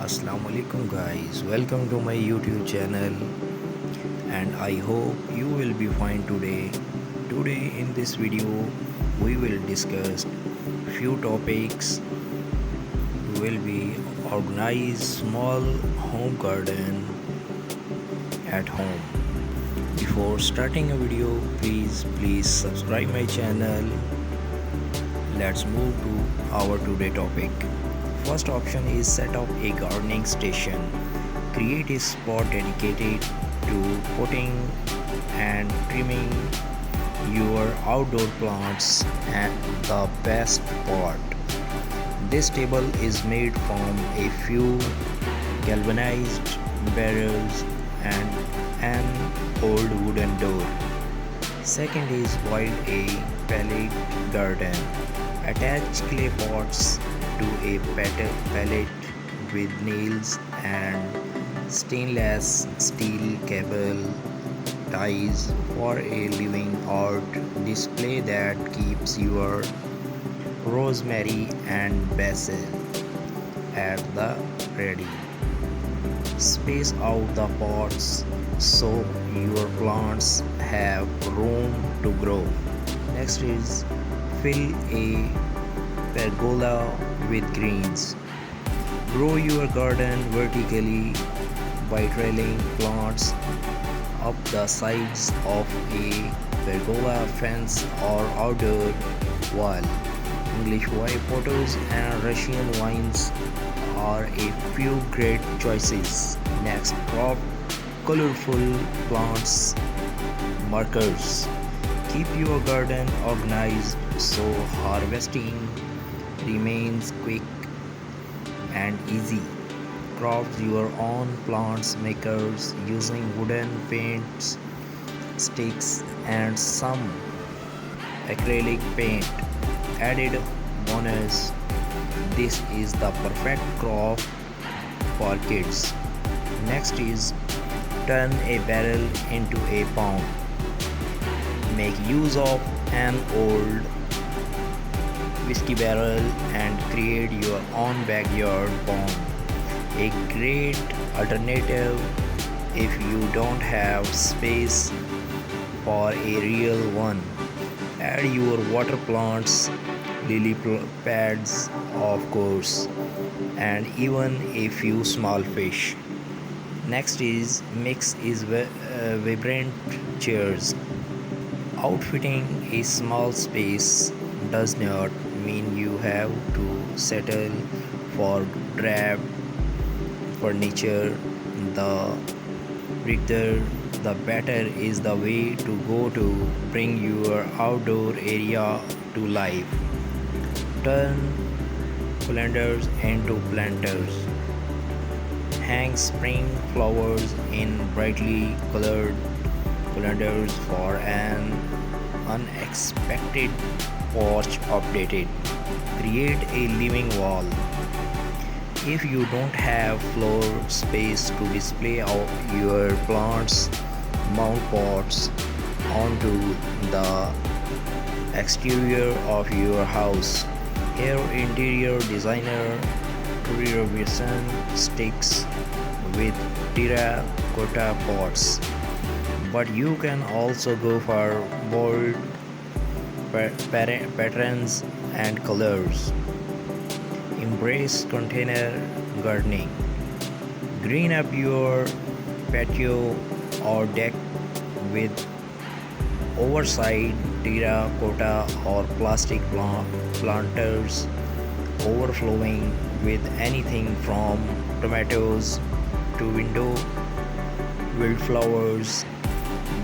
Assalamualaikum guys, welcome to my YouTube channel and I hope you will be fine today. Today in this video we will discuss few topics. We will be organize small home garden at home. Before starting a video, please subscribe my channel. Let's move to our today topic. First option is set up a gardening station. Create a spot dedicated to potting and trimming your outdoor plants. And the best part, this table is made from a few galvanized barrels and an old wooden door. Second is build a pallet garden. Attach clay pots to a pallet with nails and stainless steel cable ties for a living art display that keeps your rosemary and basil at the ready. Space out the pots so your plants have room to grow. Next is fill a pergola with greens. Grow your garden vertically by trailing plants up the sides of a pergola fence or outdoor wall. English white potatoes and Russian vines are a few great choices. Next, crop colorful plants markers. Keep your garden organized so harvesting remains quick and easy. Craft your own plants makers using wooden paints, sticks and some acrylic paint. Added bonus, this is the perfect craft for kids. Next is turn a barrel into a pond. Make use of an old whiskey barrel and create your own backyard pond. A great alternative if you don't have space for a real one. Add your water plants, lily pads, of course, and even a few small fish. Next is mix is vibrant chairs. Outfitting a small space does not mean you have to settle for drab furniture. The richer the better is the way to go to bring your outdoor area to life. Turn calendars into planters. Hang spring flowers in brightly colored calendars for an unexpected porch updated. Create a living wall. If you don't have floor space to display your plants, mount pots onto the exterior of your house. Here interior designer Vision sticks with terracotta pots, but you can also go for bold patterns and colors. Embrace container gardening. Green up your patio or deck with oversized terracotta or plastic planters overflowing with anything from tomatoes to window wildflowers.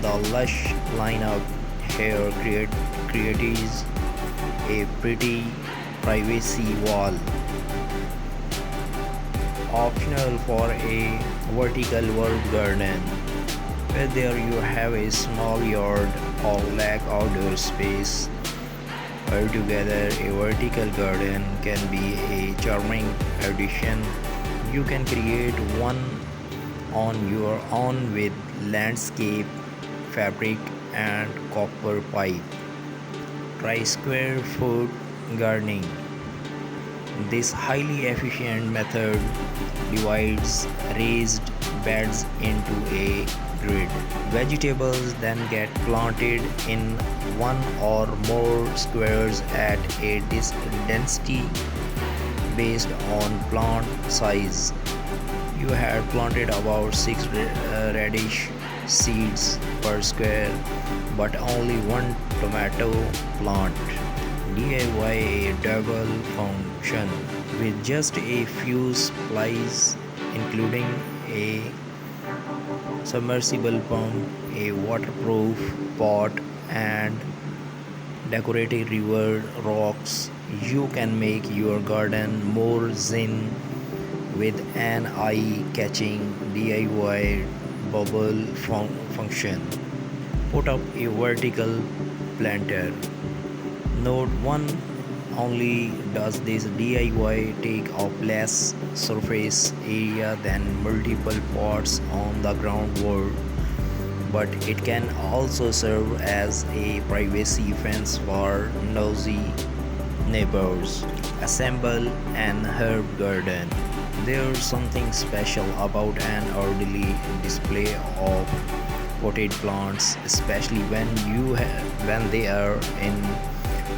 The lush lineup here creates a pretty privacy wall. Optional for a vertical world garden. Whether you have a small yard or lack outdoor space, altogether a vertical garden can be a charming addition. You can create one on your own with landscape fabric and copper pipe. Try square foot gardening. This highly efficient method divides raised beds into a grid. Vegetables then get planted in one or more squares at a density based on plant size. You had planted about 6 radish seeds per square, but only one tomato plant. DIY a double function with just a few supplies, including a submersible pump, a waterproof pot, and decorative river rocks. You can make your garden more zen with an eye-catching DIY bubble function. Put up a vertical planter. Note 1: only does this DIY take up less surface area than multiple pots on the ground wall, but it can also serve as a privacy fence for nosy neighbors. Assemble an herb garden. There's something special about an orderly display of potted plants, especially when they are in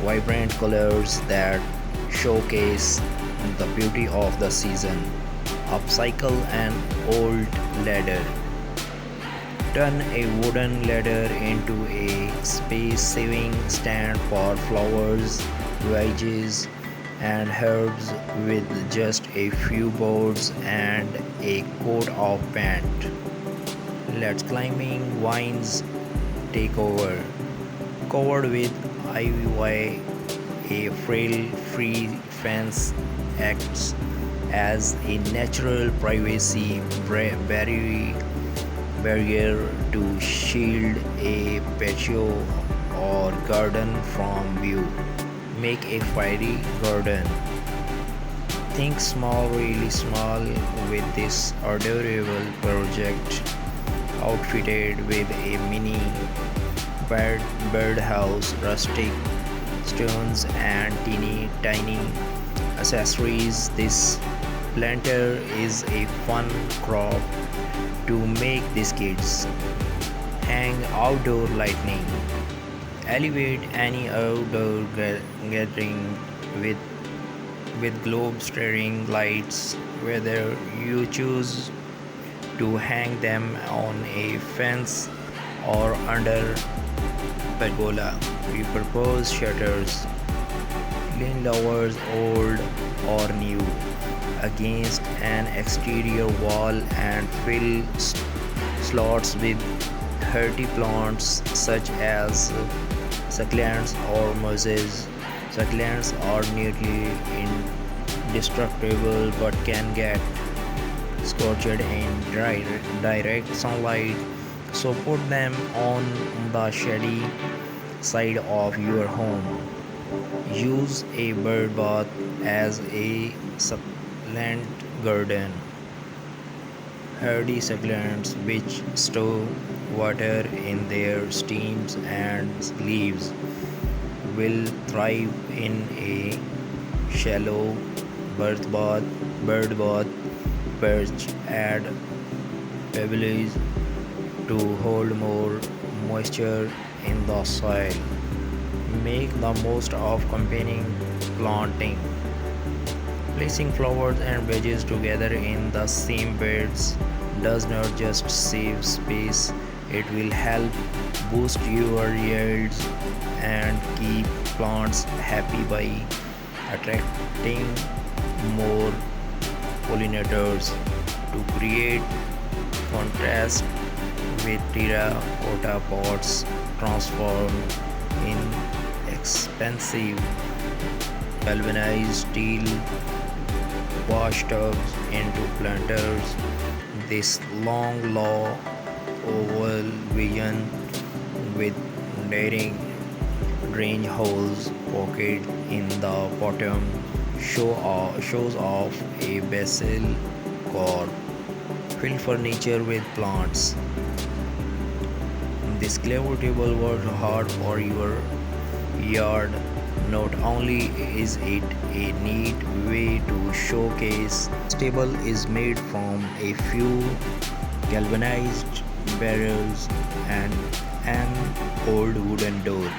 vibrant colors that showcase the beauty of the season. Upcycle an old ladder. Turn a wooden ladder into a space-saving stand for flowers, veggies, and herbs with just a few boards and a coat of paint. Let climbing vines take over. Covered with ivy, a frail-free fence acts as a natural privacy barrier to shield a patio or garden from view. Make a fairy garden. Think small, really small with this adorable project, outfitted with a mini birdhouse, rustic stones, and teeny tiny accessories. This planter is a fun crop to make these kids. Hang outdoor lighting. Elevate any outdoor gathering with globe staring lights, whether you choose to hang them on a fence or under pergola. Repurpose shutters, lean lowers old or new against an exterior wall and fill slots with hardy plants such as succulents or mosses. Succulents are nearly indestructible but can get scorched in direct sunlight, so put them on the shady side of your home. Use a bird bath as a succulent garden. Hardy succulents which store water in their stems and leaves will thrive in a shallow bird bath. Perch add pebbles to hold more moisture in the soil. Make the most of combining planting. Placing flowers and veggies together in the same beds does not just save space, it will help boost your yields and keep plants happy by attracting more pollinators. To create contrast with terracotta pots, transform in expensive galvanized steel washtubs into planters. This long law oval vision with daring drain holes pocket in the bottom shows off a basil core. Fill furniture with plants. This clever table works hard for your yard. Not only is it a neat way to showcase, table is made from a few galvanized barrels and an old wooden door.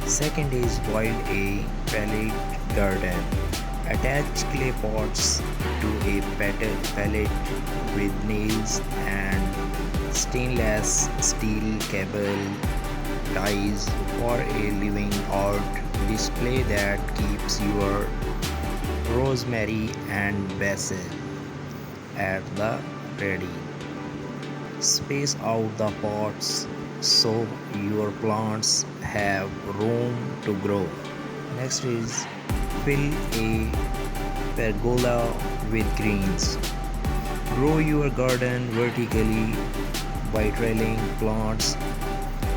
Second is boiled a pallet garden. Attach clay pots to a pallet with nails and stainless steel cable ties for a living art display that keeps your rosemary and basil at the ready. Space out the pots so your plants have room to grow. Next is fill a pergola with greens. Grow your garden vertically by trailing plants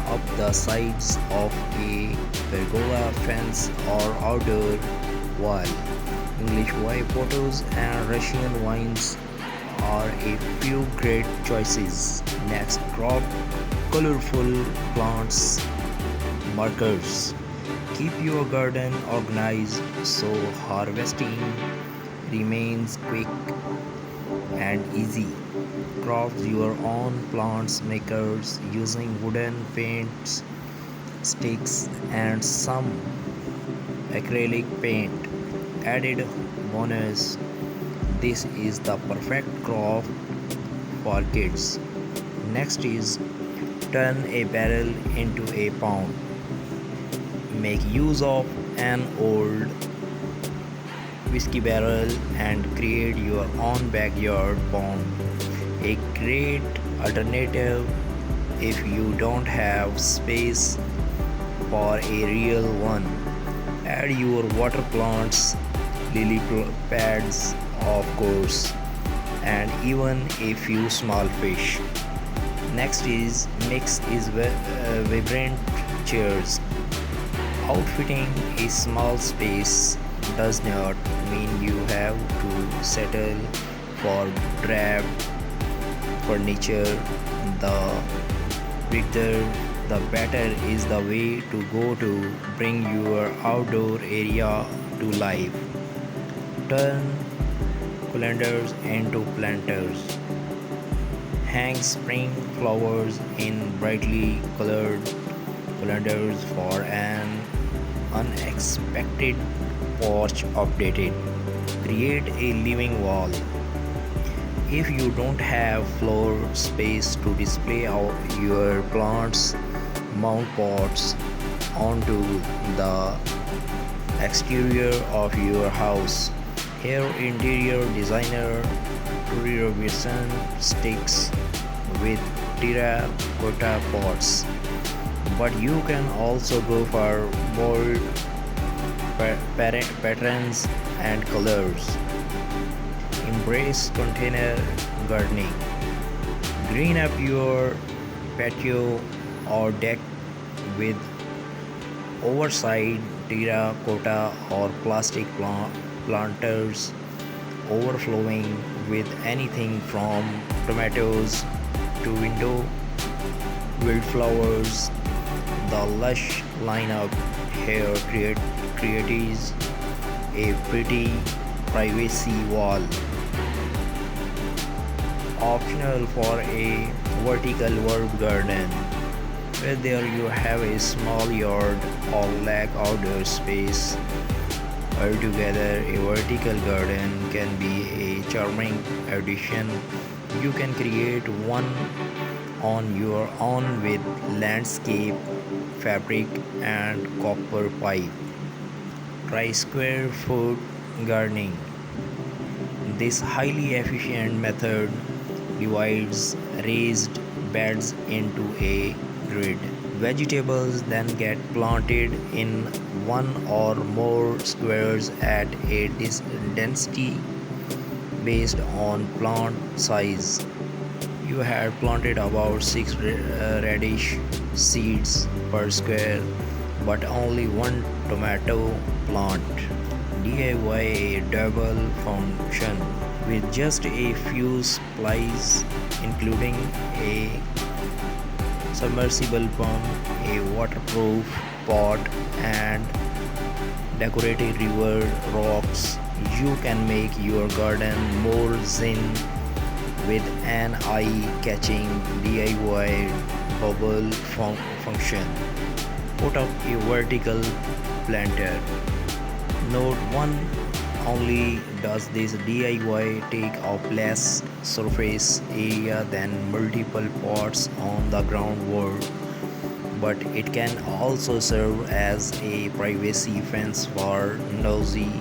up the sides of a pergola fence or outdoor wall. English white potatoes and Russian vines are a few great choices. Next, crop colorful plants markers. Keep your garden organized so harvesting remains quick and easy. Craft your own plants makers using wooden paints, sticks, and some acrylic paint. Added bonus, this is the perfect craft for kids. Next is turn a barrel into a pond. Make use of an old whiskey barrel and create your own backyard pond. A great alternative if you don't have space for a real one. Add your water plants, lily pads, of course, and even a few small fish. Next is mix is vibrant chairs. Outfitting a small space does not mean you have to settle for drab furniture. The bigger the better is the way to go to bring your outdoor area to life. Turn colanders into planters. Hang spring flowers in brightly colored colanders for an unexpected porch updated. Create a living wall. If you don't have floor space to display your plants, mount pots onto the exterior of your house. Here, interior designer Tori Robinson sticks with terracotta pots, but you can also go for bold patterns and colors. Embrace container gardening. Green up your patio or deck with oversized terracotta or plastic planters overflowing with anything from tomatoes to window wildflowers. The lush lineup here creates a pretty privacy wall. Optional for a vertical herb garden. Whether you have a small yard or lack outdoor space, altogether a vertical garden can be a charming addition. You can create one on your own with landscape fabric and copper pipe. Try square foot gardening. This highly efficient method divides raised beds into a grid. Vegetables then get planted in one or more squares at a density based on plant size. You had planted about 6 radish seeds per square, but only one tomato plant. DIY a double function with just a few supplies, including a submersible pump, a waterproof pot, and decorated river rocks. You can make your garden more zen with an eye-catching DIY bubble function. Put up a vertical planter. Note 1: only does this DIY take up less surface area than multiple pots on the ground wall, but it can also serve as a privacy fence for nosy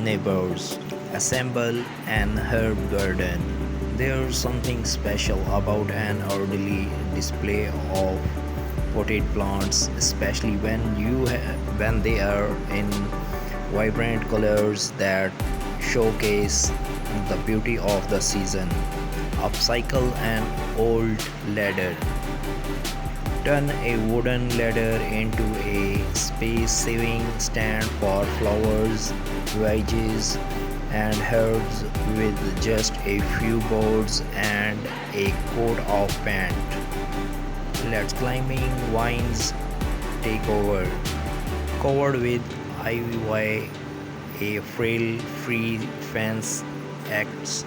neighbors. Assemble an herb garden. There's something special about an orderly display of potted plants, especially when they are in vibrant colors that showcase the beauty of the season. Upcycle an old ladder. Turn a wooden ladder into a space-saving stand for flowers, veggies, and herbs with just a few boards and a coat of paint. Let climbing vines take over. Covered with ivy, a frail-free fence acts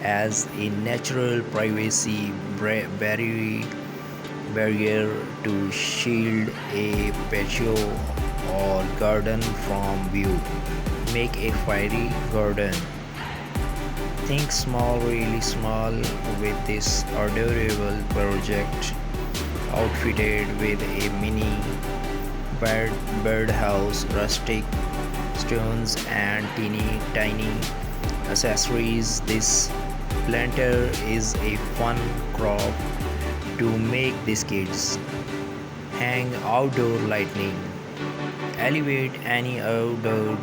as a natural privacy barrier to shield a patio or garden from view. Make a fairy garden. Think small, really small with this adorable project, outfitted with a mini birdhouse, rustic stones, and teeny tiny accessories. This planter is a fun crop to make these kids. Hang outdoor lighting. Elevate any outdoor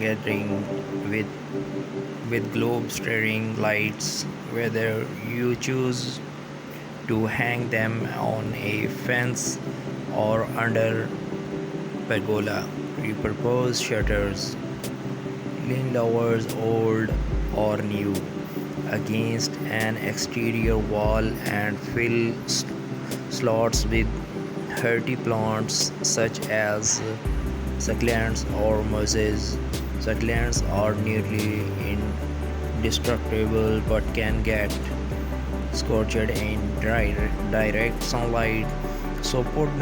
gathering with globe staring lights, whether you choose to hang them on a fence or under pergola. Repurpose shutters. Lean lowers old or new against an exterior wall and fill slots with hardy plants such as succulents or mosses. Succulents are nearly indestructible but can get scorched in direct sunlight, so put them